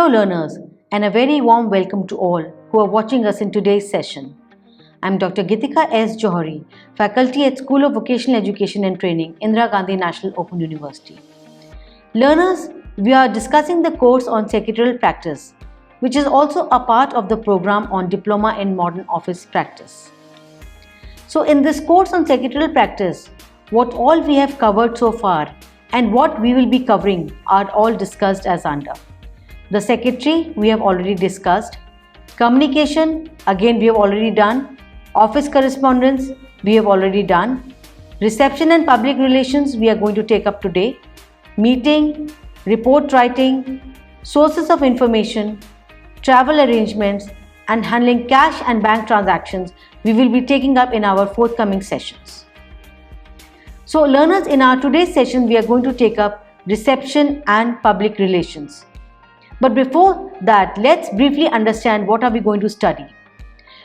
Hello learners, and a very warm welcome to all who are watching us in today's session. I am Dr. Gitika S. Johari, faculty at School of Vocational Education and Training, Indira Gandhi National Open University. Learners, we are discussing the course on secretarial practice, which is also a part of the program on Diploma in Modern Office Practice. So in this course on secretarial practice, what all we have covered so far and what we will be covering are all discussed as under. The secretary we have already discussed. Communication, again we have already done. Office correspondence, we have already done. Reception and public relations, we are going to take up today. Meeting, report writing, sources of information, travel arrangements, and handling cash and bank transactions, we will be taking up in our forthcoming sessions. So learners, in our today's session, we are going to take up reception and public relations. But before that, let's briefly understand what are we going to study.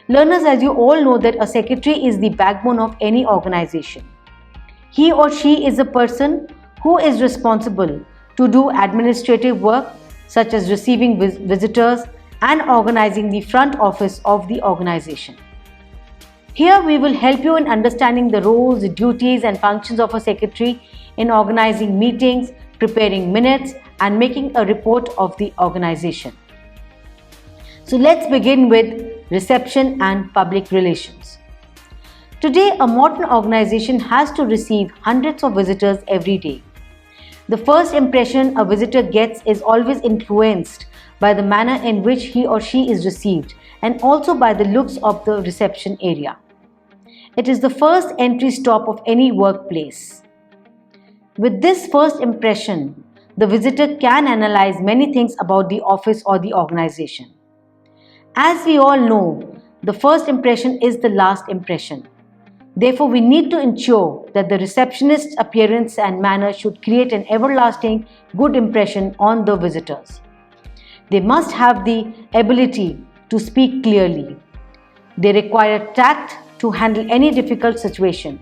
Learners, as you all know that a secretary is the backbone of any organization. He or she is a person who is responsible to do administrative work such as receiving visitors and organizing the front office of the organization. Here we will help you in understanding the roles, duties and functions of a secretary in organizing meetings, preparing minutes and making a report of the organization. So let's begin with reception and public relations. Today, a modern organization has to receive hundreds of visitors every day. The first impression a visitor gets is always influenced by the manner in which he or she is received and also by the looks of the reception area. It is the first entry stop of any workplace. With this first impression, the visitor can analyze many things about the office or the organization. As we all know, the first impression is the last impression. Therefore, we need to ensure that the receptionist's appearance and manner should create an everlasting good impression on the visitors. They must have the ability to speak clearly. They require tact to handle any difficult situation.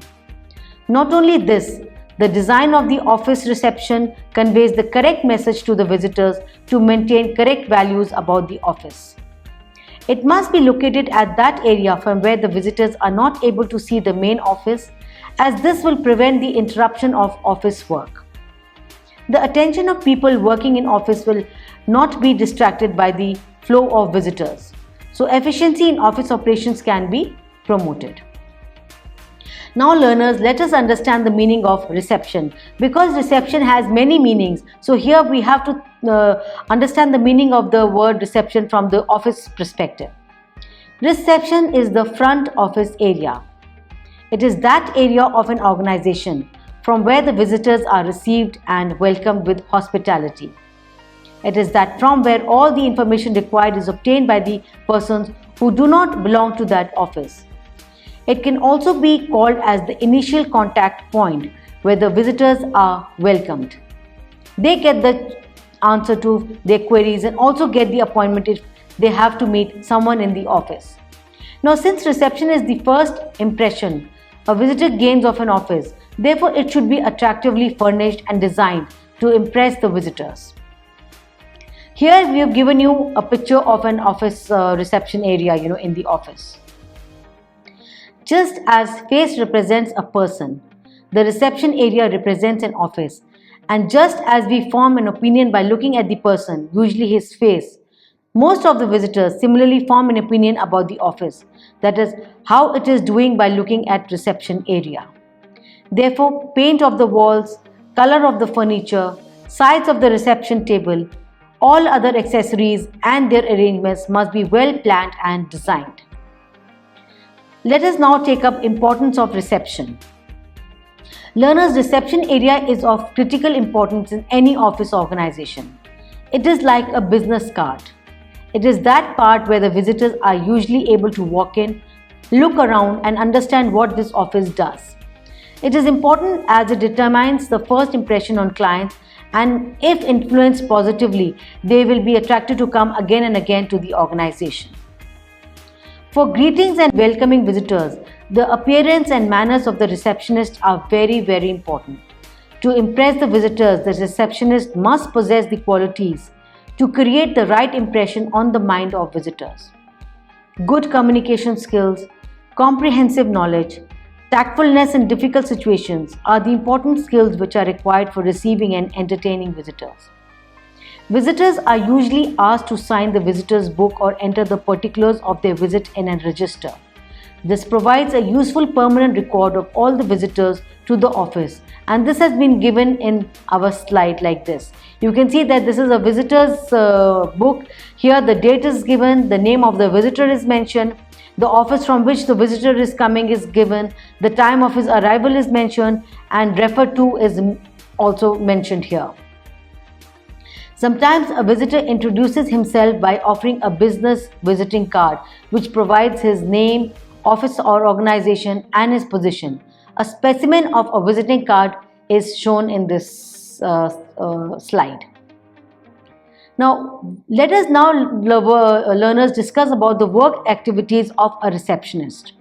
Not only this, the design of the office reception conveys the correct message to the visitors to maintain correct values about the office. It must be located at that area from where the visitors are not able to see the main office, as this will prevent the interruption of office work. The attention of people working in office will not be distracted by the flow of visitors. So efficiency in office operations can be promoted. Now learners, let us understand the meaning of reception, because reception has many meanings. So here we have to understand the meaning of the word reception from the office perspective. Reception is the front office area. It is that area of an organization from where the visitors are received and welcomed with hospitality. It is that from where all the information required is obtained by the persons who do not belong to that office. It can also be called as the initial contact point where the visitors are welcomed. They get the answer to their queries and also get the appointment if they have to meet someone in the office. Now, since reception is the first impression a visitor gains of an office, therefore it should be attractively furnished and designed to impress the visitors. Here we have given you a picture of an office reception area, in the office. Just as face represents a person, the reception area represents an office. And just as we form an opinion by looking at the person, usually his face, most of the visitors similarly form an opinion about the office, that is, how it is doing by looking at reception area. Therefore, paint of the walls, color of the furniture, size of the reception table, all other accessories and their arrangements must be well planned and designed. Let us now take up importance of reception. Learners, reception area is of critical importance in any office organization. It is like a business card. It is that part where the visitors are usually able to walk in, look around and understand what this office does. It is important as it determines the first impression on clients, and if influenced positively, they will be attracted to come again and again to the organization. For greetings and welcoming visitors, the appearance and manners of the receptionist are very, very important. To impress the visitors, the receptionist must possess the qualities to create the right impression on the mind of visitors. Good communication skills, comprehensive knowledge, tactfulness in difficult situations are the important skills which are required for receiving and entertaining visitors. Visitors are usually asked to sign the visitor's book or enter the particulars of their visit in a register. This provides a useful permanent record of all the visitors to the office, and this has been given in our slide like this. You can see that this is a visitor's book. Here the date is given, the name of the visitor is mentioned, the office from which the visitor is coming is given, the time of his arrival is mentioned, and referred to is also mentioned here. Sometimes a visitor introduces himself by offering a business visiting card which provides his name, office or organization, and his position. A specimen of a visiting card is shown in this slide. Now, let us learners discuss about the work activities of a receptionist.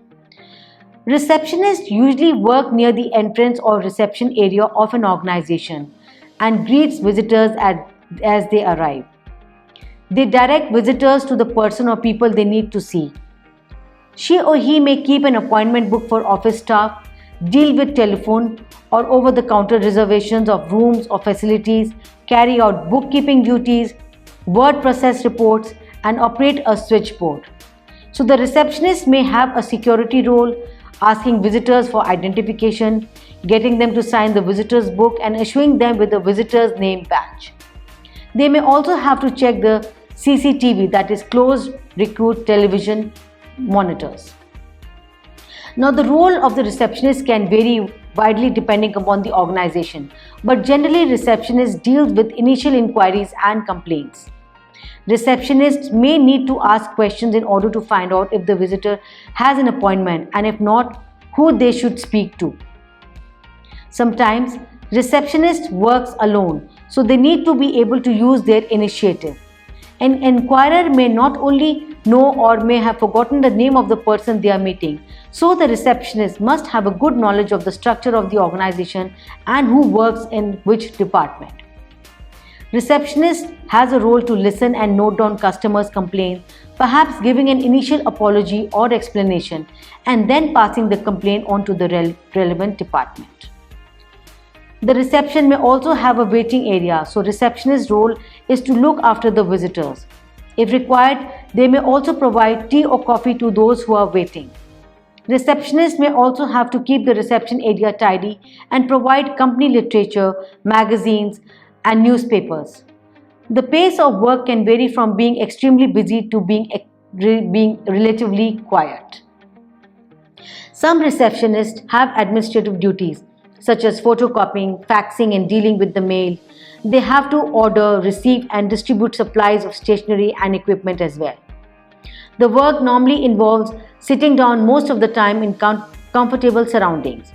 Receptionists usually work near the entrance or reception area of an organization and greets visitors as they arrive. They direct visitors to the person or people they need to see. She or he may keep an appointment book for office staff, deal with telephone or over-the-counter reservations of rooms or facilities, carry out bookkeeping duties, word process reports, and operate a switchboard. So the receptionist may have a security role, asking visitors for identification, getting them to sign the visitor's book, and issuing them with a visitor's name badge. They may also have to check the CCTV, that is closed circuit television monitors. Now, the role of the receptionist can vary widely depending upon the organization, but generally receptionist deals with initial inquiries and complaints. Receptionists may need to ask questions in order to find out if the visitor has an appointment, and if not, who they should speak to. Sometimes receptionist works alone, so they need to be able to use their initiative. An inquirer may not only know or may have forgotten the name of the person they are meeting, so the receptionist must have a good knowledge of the structure of the organization and who works in which department. Receptionist has a role to listen and note down customers' complaints, perhaps giving an initial apology or explanation, and then passing the complaint on to the relevant department. The reception may also have a waiting area, so receptionist's role is to look after the visitors. If required, they may also provide tea or coffee to those who are waiting. Receptionists may also have to keep the reception area tidy and provide company literature, magazines, and newspapers. The pace of work can vary from being extremely busy to being relatively quiet. Some receptionists have administrative duties, such as photocopying, faxing, and dealing with the mail. They have to order, receive, and distribute supplies of stationery and equipment as well. The work normally involves sitting down most of the time in comfortable surroundings.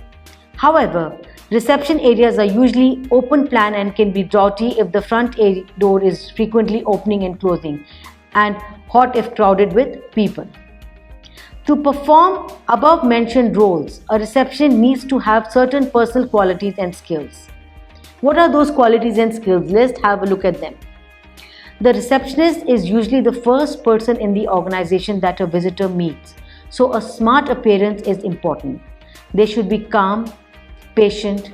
However, reception areas are usually open plan and can be draughty if the front door is frequently opening and closing, and hot if crowded with people. To perform above mentioned roles, a receptionist needs to have certain personal qualities and skills. What are those qualities and skills? Let's have a look at them. The receptionist is usually the first person in the organization that a visitor meets, so a smart appearance is important. They should be calm, patient,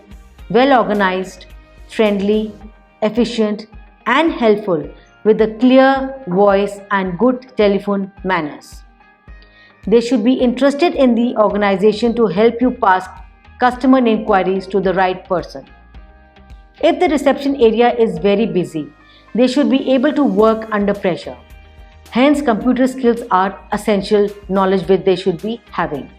well organized, friendly, efficient, and helpful, with a clear voice and good telephone manners. They should be interested in the organization to help you pass customer inquiries to the right person. If the reception area is very busy, they should be able to work under pressure. Hence, computer skills are essential knowledge which they should be having.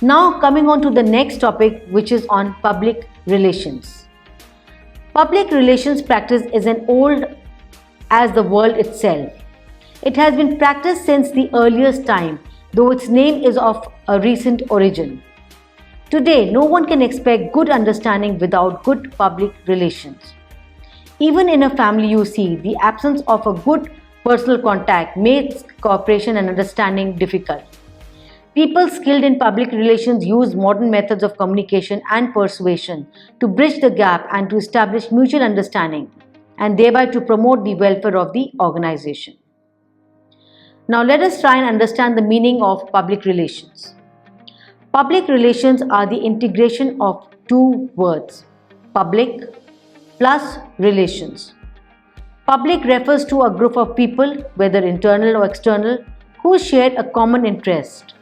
Now, coming on to the next topic, which is on public relations. Public relations practice is as old as the world itself. It has been practiced since the earliest time, though its name is of a recent origin. Today, no one can expect good understanding without good public relations. Even in a family, you see, the absence of a good personal contact makes cooperation and understanding difficult. People skilled in public relations use modern methods of communication and persuasion to bridge the gap and to establish mutual understanding. and thereby to promote the welfare of the organization. Now let us try and understand the meaning of public relations. Public relations are the integration of two words, public plus relations. Public refers to a group of people, whether internal or external, who share a common interest,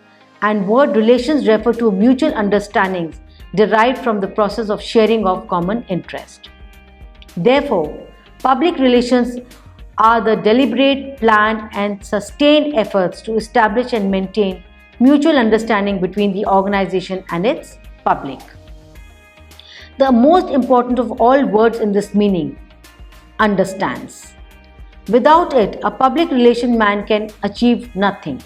and word relations refer to mutual understandings derived from the process of sharing of common interest. Therefore, public relations are the deliberate, planned, and sustained efforts to establish and maintain mutual understanding between the organization and its public. The most important of all words in this meaning, understands. Without it, a public relation man can achieve nothing.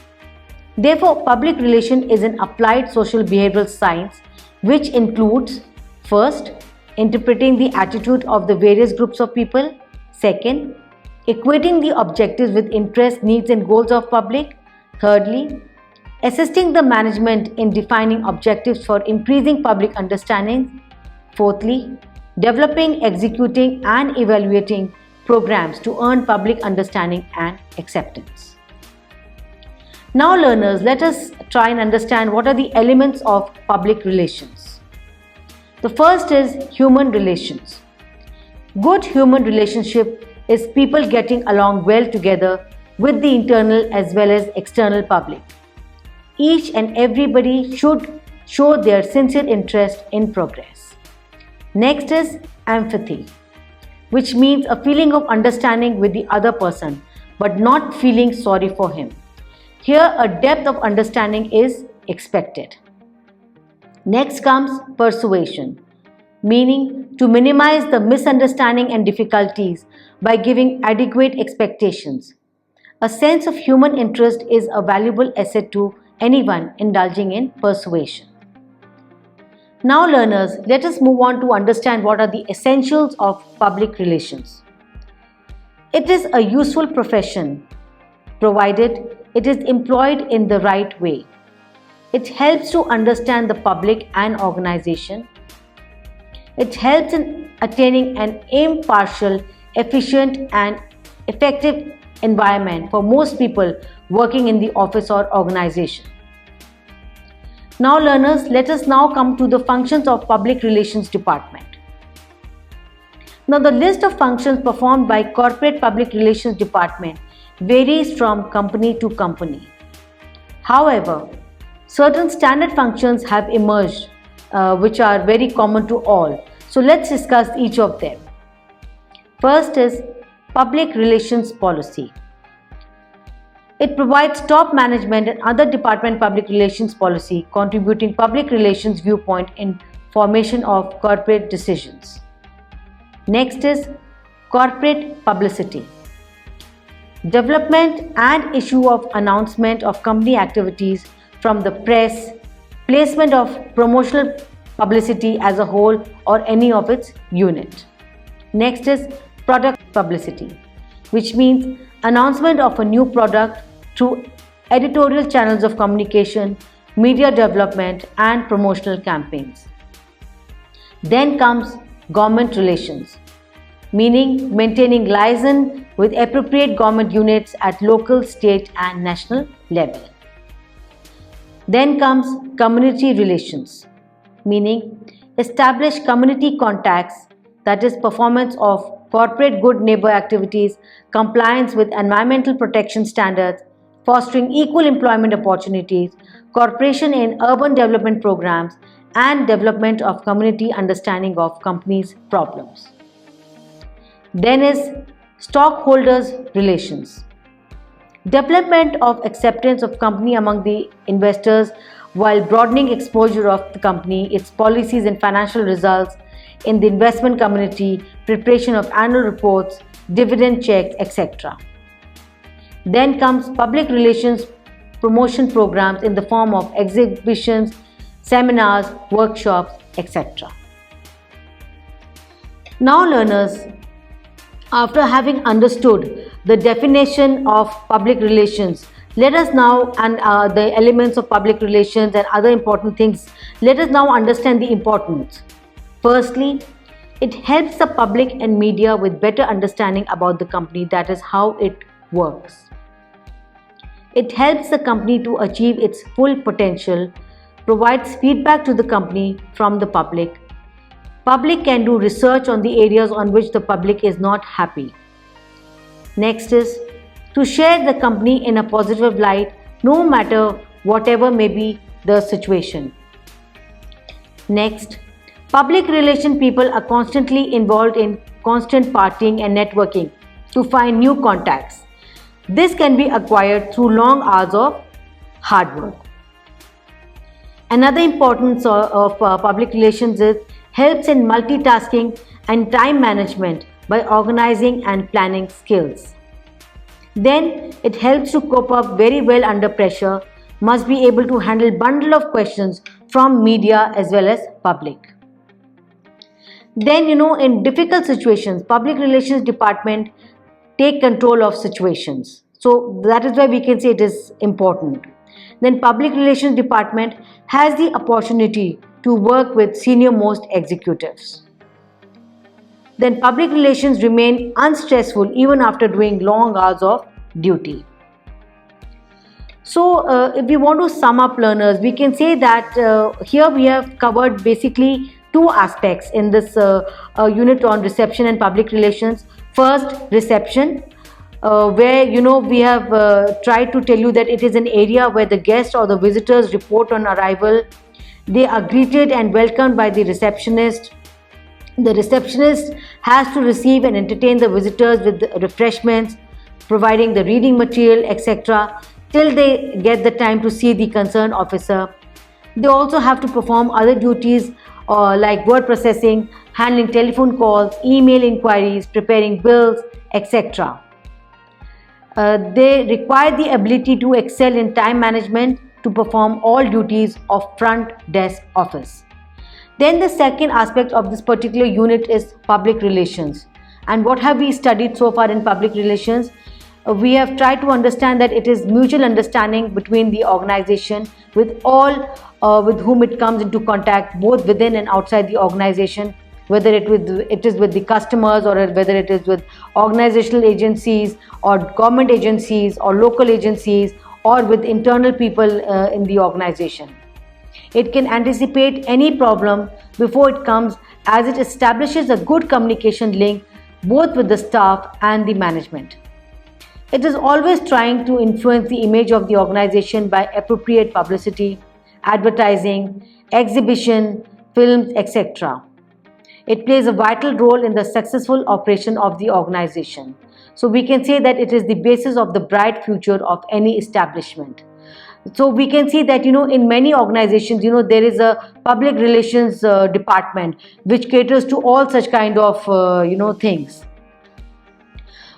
Therefore, public relation is an applied social behavioral science which includes, first, interpreting the attitude of the various groups of people, second, equating the objectives with interests, needs and goals of public, thirdly, assisting the management in defining objectives for increasing public understanding, fourthly, developing, executing and evaluating programs to earn public understanding and acceptance. Now learners, let us try and understand what are the elements of public relations. The first is human relations. Good human relationship is people getting along well together with the internal as well as external public. Each and everybody should show their sincere interest in progress. Next is empathy, which means a feeling of understanding with the other person but not feeling sorry for him. Here, a depth of understanding is expected. Next comes persuasion, meaning to minimize the misunderstanding and difficulties by giving adequate expectations. A sense of human interest is a valuable asset to anyone indulging in persuasion. Now learners, let us move on to understand what are the essentials of public relations. It is a useful profession provided it is employed in the right way. It helps to understand the public and organization. It helps in attaining an impartial, efficient and effective environment for most people working in the office or organization. Now learners, let us now come to the functions of Public Relations Department. Now the list of functions performed by Corporate Public Relations Department varies from company to company. However, certain standard functions have emerged which are very common to all. So let's discuss each of them. First is Public Relations Policy. It provides top management and other department public relations policy, contributing public relations viewpoint in formation of corporate decisions. Next is Corporate Publicity. Development and issue of announcement of company activities from the press, placement of promotional publicity as a whole or any of its unit. Next is Product Publicity, which means announcement of a new product through editorial channels of communication, media development and promotional campaigns. Then comes Government Relations, meaning maintaining liaison with appropriate government units at local, state and national level. Then comes Community Relations, meaning establish community contacts, that is performance of corporate good neighbor activities, compliance with environmental protection standards, fostering equal employment opportunities, cooperation in urban development programs and development of community understanding of companies' problems. Then is Stockholders Relations. Development of acceptance of company among the investors while broadening exposure of the company, its policies and financial results in the investment community, preparation of annual reports, dividend checks, etc. Then comes Public Relations Promotion Programs in the form of exhibitions, seminars, workshops, etc. Now learners, after having understood the definition of public relations, let us now, and the elements of public relations and other important things, let us now understand the importance. Firstly, It helps the public and media with better understanding about the company, that is how it works. It helps the company to achieve its full potential, provides feedback to the company from the public. Public can do research on the areas on which the public is not happy. Next is to share the company in a positive light, no matter whatever may be the situation. Next, public relation people are constantly involved in constant partying and networking to find new contacts. This can be acquired through long hours of hard work. Another importance of public relations is helps in multitasking and time management by organizing and planning skills. Then it helps to cope up very well under pressure, must be able to handle bundle of questions from media as well as public. Then in difficult situations, public relations department take control of situations. So that is why we can say it is important. Then public relations department has the opportunity to work with senior most executives. Then public relations remain unstressful even after doing long hours of duty. So if we want to sum up, learners, we can say that here we have covered basically two aspects in this unit on reception and public relations. First, reception, where we have tried to tell you that it is an area where the guests or the visitors report on arrival. They are greeted and welcomed by the receptionist. The receptionist has to receive and entertain the visitors with refreshments, providing the reading material, etc., till they get the time to see the concerned officer. They also have to perform other duties like word processing, handling telephone calls, email inquiries, preparing bills, etc. They require the ability to excel in time management to perform all duties of front desk office. Then the second aspect of this particular unit is public relations. And what have we studied so far in public relations? We have tried to understand that it is mutual understanding between the organization with all with whom it comes into contact, both within and outside the organization, whether it is with the customers or whether it is with organizational agencies or government agencies or local agencies or with internal people in the organization. It can anticipate any problem before it comes, as it establishes a good communication link both with the staff and the management. It is always trying to influence the image of the organization by appropriate publicity, advertising, exhibition, films, etc. It plays a vital role in the successful operation of the organization. So we can say that it is the basis of the bright future of any establishment. So we can see that in many organizations there is a public relations department which caters to all such kind of things.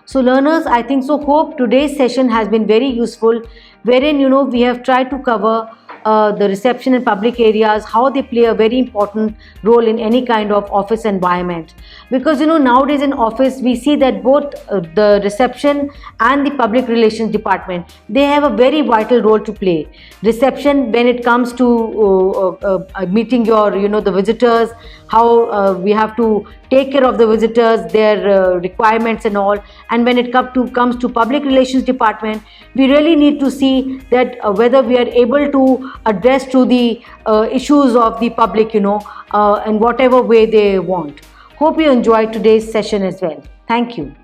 So learners, I think so hope today's session has been very useful, wherein we have tried to cover the reception in public areas, how they play a very important role in any kind of office environment. Because nowadays in office we see that both the reception and the public relations department, they have a very vital role to play. Reception, when it comes to meeting your the visitors, how we have to take care of the visitors, their requirements and all. And when it comes to public relations department, we really need to see that whether we are able to address to the issues of the public in whatever way they want. Hope you enjoyed today's session as well. Thank you.